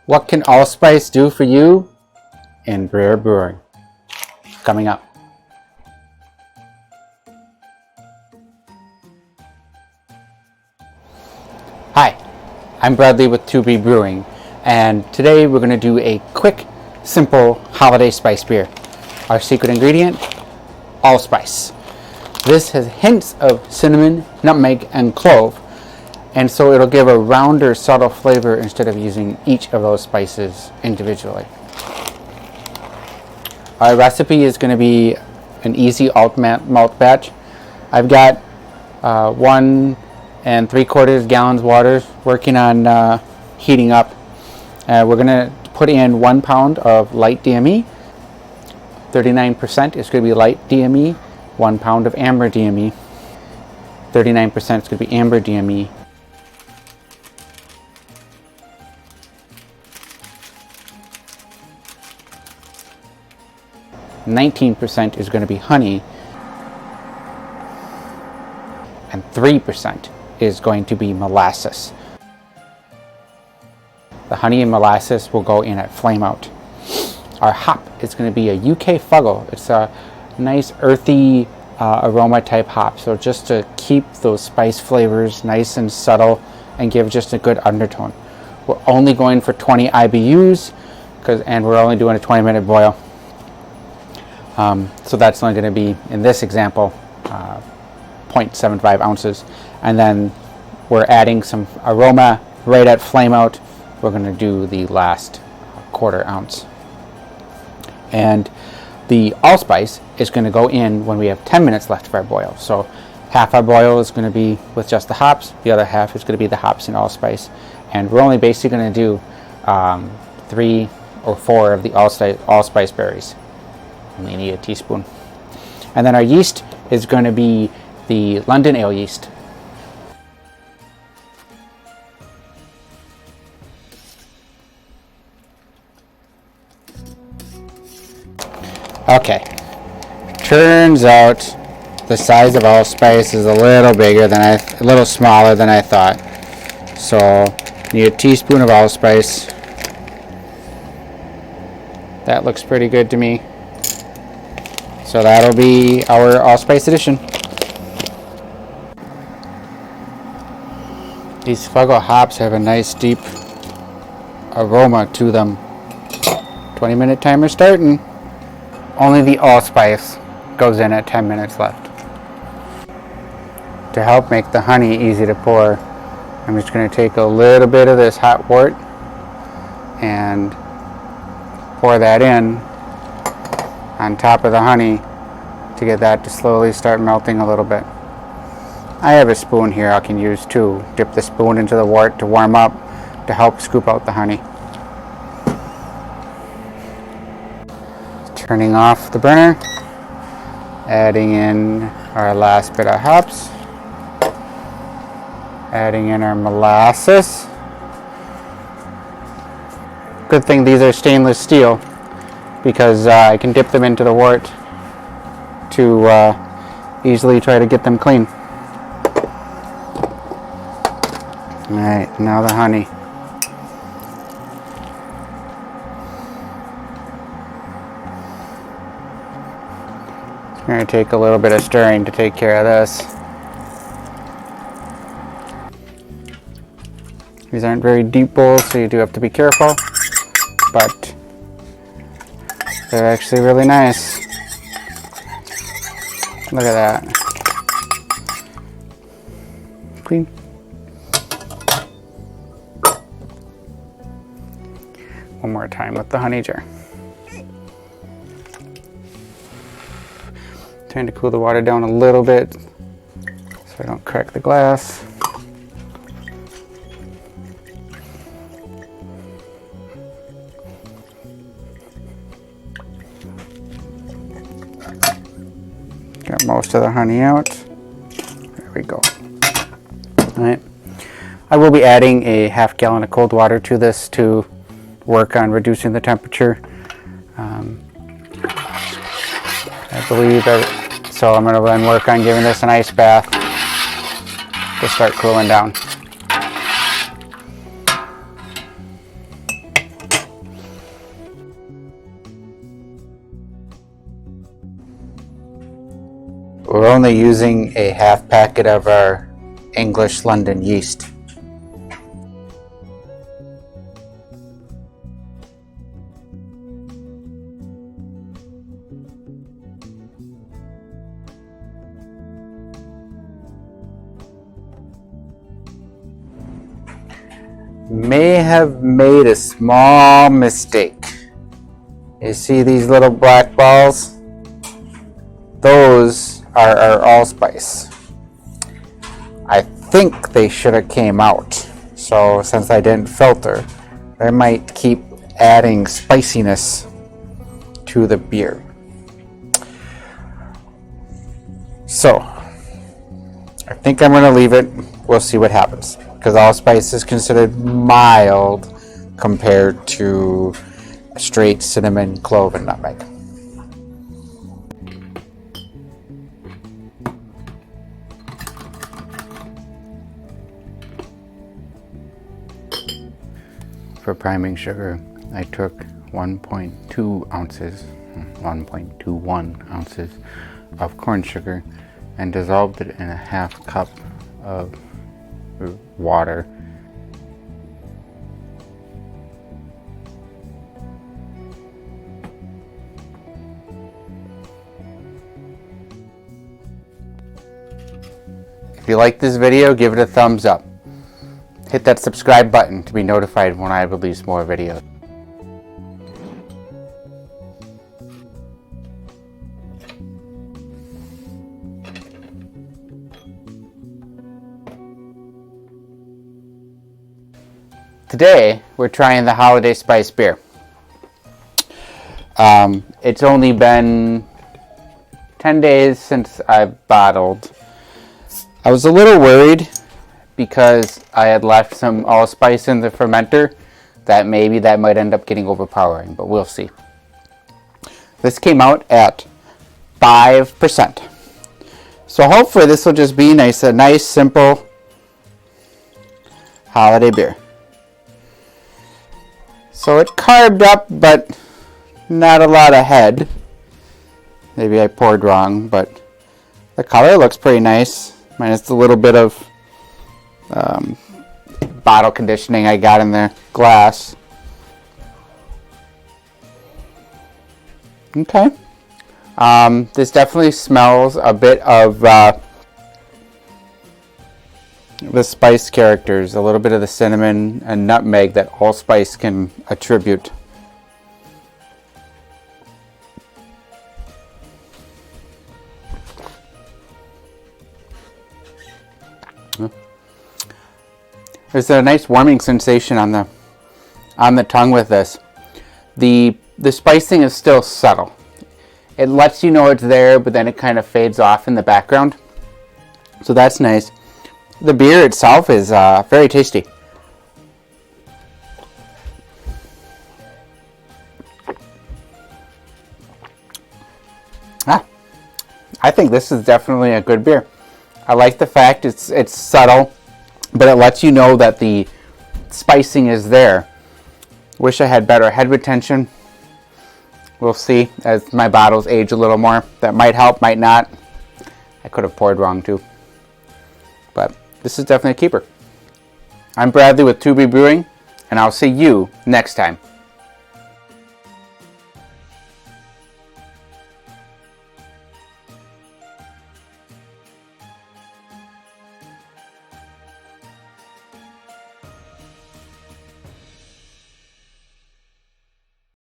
What can allspice do for you in rare brewing? Coming up. Hi, I'm Bradley with Brewing, and today we're going to do a quick, simple holiday spice beer. Our secret ingredient, allspice. This has hints of cinnamon, nutmeg, and clove, and so it'll give a rounder, subtle flavor instead of using each of those spices individually. Our recipe is going to be an easy alt malt batch. I've got 1 3/4 gallons water working on heating up. We're going to put in 1 pound of light DME. 39% is going to be light DME. 1 pound of amber DME. 39% is going to be amber DME. 19% is going to be honey, and 3% is going to be molasses. The honey and molasses will go in at Flameout. Our hop is going to be a UK Fuggle. It's a nice earthy aroma type hop, so just to keep those spice flavors nice and subtle and give just a good undertone. We're only going for 20 IBUs and we're only doing a 20-minute boil. So that's only going to be, in this example, 0.75 ounces. And then we're adding some aroma right at Flameout. We're going to do the last 1/4 ounce. And the allspice is going to go in when we have 10 minutes left of our boil. So half our boil is going to be with just the hops. The other half is going to be the hops and allspice. And we're only basically going to do 3 or 4 of the allspice berries. Only need a teaspoon. And then our yeast is going to be the London ale yeast. Okay, turns out the size of allspice is a little bigger than a little smaller than I thought. So need a teaspoon of allspice. That looks pretty good to me. So that'll be our allspice edition. These Fuggle hops have a nice deep aroma to them. 20-minute timer starting. Only the allspice goes in at 10 minutes left. To help make the honey easy to pour, I'm just going to take a little bit of this hot wort and pour that in on top of the honey to get that to slowly start melting a little bit. I have a spoon here I can use too. Dip the spoon into the wort to warm up to help scoop out the honey. Turning off the burner, adding in our last bit of hops, adding in our molasses. Good thing these are stainless steel, because I can dip them into the wort to easily try to get them clean. Alright, now the honey. It's going to take a little bit of stirring to take care of this. These aren't very deep bowls, so you do have to be careful, but they're actually really nice. Look at that. Clean. One more time with the honey jar. Trying to cool the water down a little bit so I don't crack the glass. Got most of the honey out. There we go. Alright. I will be adding a ½ gallon of cold water to this to work on reducing the temperature. I believe so I'm going to then work on giving this an ice bath to start cooling down. We're only using a half packet of our English London yeast. May have made a small mistake. You see these little black balls? Those are our allspice. I think they should have came out. So since I didn't filter, I might keep adding spiciness to the beer. So I think I'm going to leave it. We'll see what happens, because allspice is considered mild compared to straight cinnamon, clove, and nutmeg. For priming sugar, I took 1.2 ounces, 1.21 ounces of corn sugar and dissolved it in a half cup of water. If you like this video, give it a thumbs up. Hit that subscribe button to be notified when I release more videos. Today, we're trying the Holiday Spice beer. It's only been 10 days since I bottled. I was a little worried because I had left some allspice in the fermenter that maybe that might end up getting overpowering, but we'll see. This came out at 5%. So hopefully this will just be a nice, simple holiday beer. So it carved up, but not a lot of head. Maybe I poured wrong, but the color looks pretty nice. Minus the little bit of bottle conditioning I got in the glass. Okay. This definitely smells a bit of the spice characters, a little bit of the cinnamon and nutmeg that allspice can attribute. There's a nice warming sensation on the tongue with this. The spicing is still subtle. It lets you know it's there, but then it kind of fades off in the background. So that's nice. The beer itself is very tasty. I think this is definitely a good beer. I like the fact it's subtle, but it lets you know that the spicing is there. Wish I had better head retention. We'll see as my bottles age a little more. That might help, might not. I could have poured wrong too. But this is definitely a keeper. I'm Bradley with 2B Brewing, and I'll see you next time.